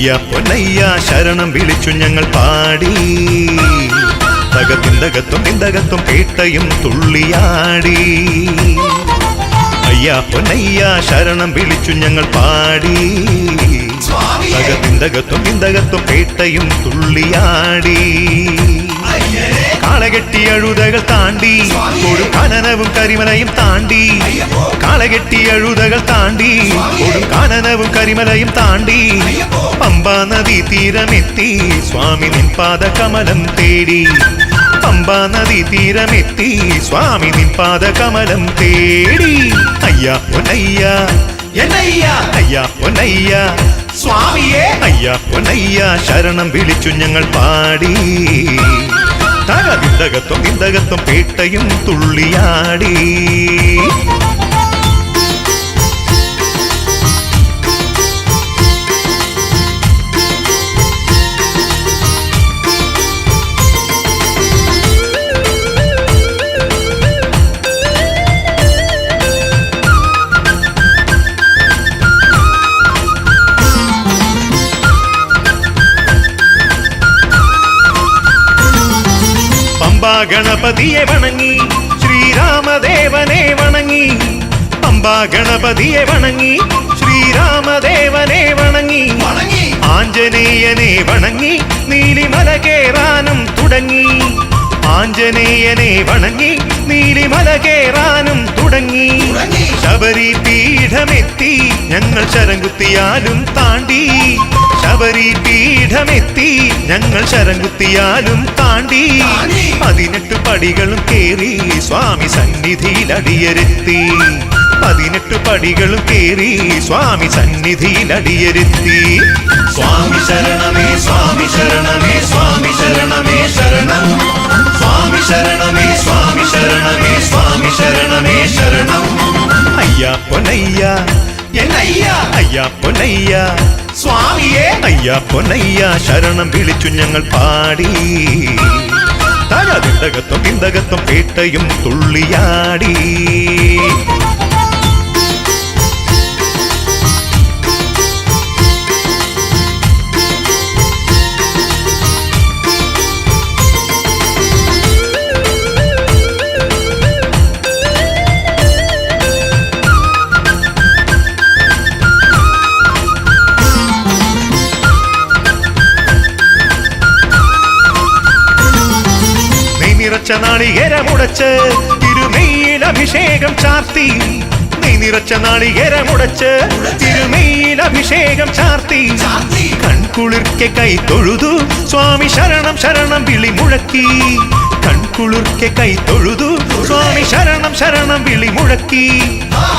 അയ്യ പൊന്നയ്യ ശരണം വിളിച്ചു ഞങ്ങൾ പാടി തകത്തിന്തകത്തും തിന്തകത്തും പേട്ടയും തുള്ളിയാടി അയ്യ പൊന്നയ്യ ശരണം വിളിച്ചു ഞങ്ങൾ പാടി തകത്തിന്തകത്തും തിന്തകത്തും പേട്ടയും തുള്ളിയാടി കാളകെട്ടി അഴുതകൾ താണ്ടി കൊടും കാനനവും കരിമലയും താണ്ടി കാളകെട്ടി അഴുതകൾ താണ്ടി കൊടും കാനനവും കരിമലയും താണ്ടി പമ്പാ നദി തീരമെത്തി സ്വാമി നിൻ പാദകമലം തേടി പമ്പാ നദി തീരമെത്തി സ്വാമി നിൻ പാദകമലം തേടി അയ്യ പൊന്നയ്യ അയ്യ പൊന്നയ്യ സ്വാമിയേ അയ്യ പൊന്നയ്യ ശരണം വിളിച്ചു ഞങ്ങൾ പാടി തകത്തിന്തകത്തും തിന്തകത്തും പേട്ടയും തുള്ളിയാടി പമ്പാ ഗണപതിയെ വണങ്ങി ശ്രീരാമദേവനെ വണങ്ങി പമ്പാ ഗണപതിയെ വണങ്ങി ശ്രീരാമദേവനെ വണങ്ങി ആഞ്ജനേയനെ വണങ്ങി നീലിമല കേറാനും തുടങ്ങി ആഞ്ജനേയനെ വണങ്ങി നീലിമല കേറാനും തുടങ്ങി ശബരി പീഠമെത്തി ഞങ്ങൾ ശരംകുത്തിയാലും താണ്ടി ശബരി പീഠമെത്തി ഞങ്ങൾ ശരംകുത്തിയാലും താണ്ടി 18 പടികളും കേറി സ്വാമി സന്നിധിയിൽ അടിയരെത്തി 18 പടികളും കേറി സ്വാമി സന്നിധിയിൽ അടിയരെത്തി സ്വാമി ശരണമേ സ്വാമി ശരണമേ സ്വാമി ശരണമേ ശരണം സ്വാമി ശരണമേ സ്വാമി ശരണമേ സ്വാമി ശരണമേ ശരണം അയ്യ പൊന്നയ്യ അയ്യ പൊന്നയ്യ സ്വാമിയേ അയ്യ പൊന്നയ്യ ശരണം വിളിച്ചു ഞങ്ങൾ പാടി തകത്തിന്തകത്തും തിന്തകത്തും പേട്ടയും തുള്ളിയാടി നിറച്ച നാളികേരമുടച്ച് തിരുമേയിൽ അഭിഷേകം ചാർത്തി നിറച്ച നാളികേരമുടച്ച് തിരുമേയിൽ അഭിഷേകം ചാർത്തി കൺകുളിർക്കെ കൈ തൊഴുതു സ്വാമി ശരണം ശരണം വിളി മുഴക്കി കൺകുളിർക്കെ കൈ തൊഴുതു സ്വാമി ശരണം ശരണം വിളി മുഴക്കി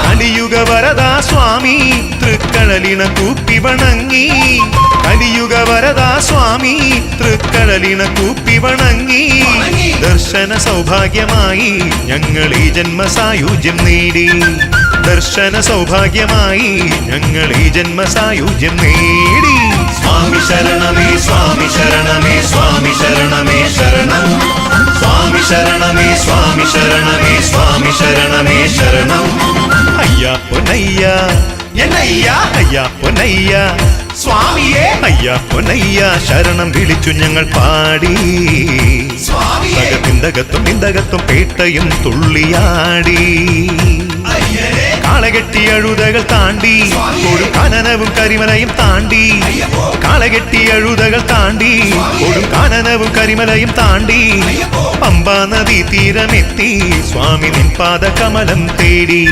കലിയുഗ വരദാ സ്വാമി തൃക്കഴലിണ കൂപ്പി വണങ്ങി കലിയുഗ വരദാ സ്വാമി തൃക്കഴലിണ കൂപ്പി വണങ്ങി ദർശന സൗഭാഗ്യമായി ഞങ്ങൾ ഈ ജന്മസായുജ്യം നേടി ദർശന സൗഭാഗ്യമായി ഞങ്ങൾ ഈ ജന്മസായുജ്യം നേടി സ്വാമി ശരണമേ സ്വാമി ശരണമേ സ്വാമി ശരണമേ ശരണം സ്വാമി ശരണമേ സ്വാമി ശരണമേ സ്വാമി ശരണമേ ശരണം അയ്യ പൊന്നയ്യ അയ്യ പൊന്നയ്യ സ്വാമിയേ അയ്യ പൊന്നയ്യ ശരണം വിളിച്ചു ഞങ്ങൾ പാടി തകത്തിന്തകത്തും തിന്തകത്തും പേട്ടയും തുള്ളിയാടി കാളകെട്ടി അഴുതകൾ താണ്ടി കൊടും കാനനവും കരിമലയും താണ്ടി കാളകെട്ടി അഴുതകൾ താണ്ടി കൊടും കാനനവും കരിമലയും താണ്ടി പമ്പാ നദി തീരമെത്തി സ്വാമി നിൻ പാദകമലം തേടി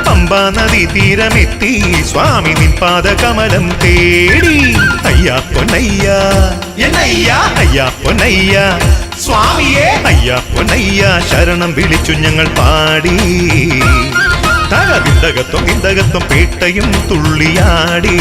പമ്പാ നദി തീരമെത്തി സ്വാമി നിൻ പാദകമലം തേടി അയ്യ പൊന്നയ്യ അയ്യ പൊന്നയ്യ സ്വാമിയേ അയ്യ പൊന്നയ്യ ശരണം വിളിച്ചു ഞങ്ങൾ പാടി തകത്തിന്തകത്തും തിന്തകത്തും പേട്ടയും തുള്ളിയാടി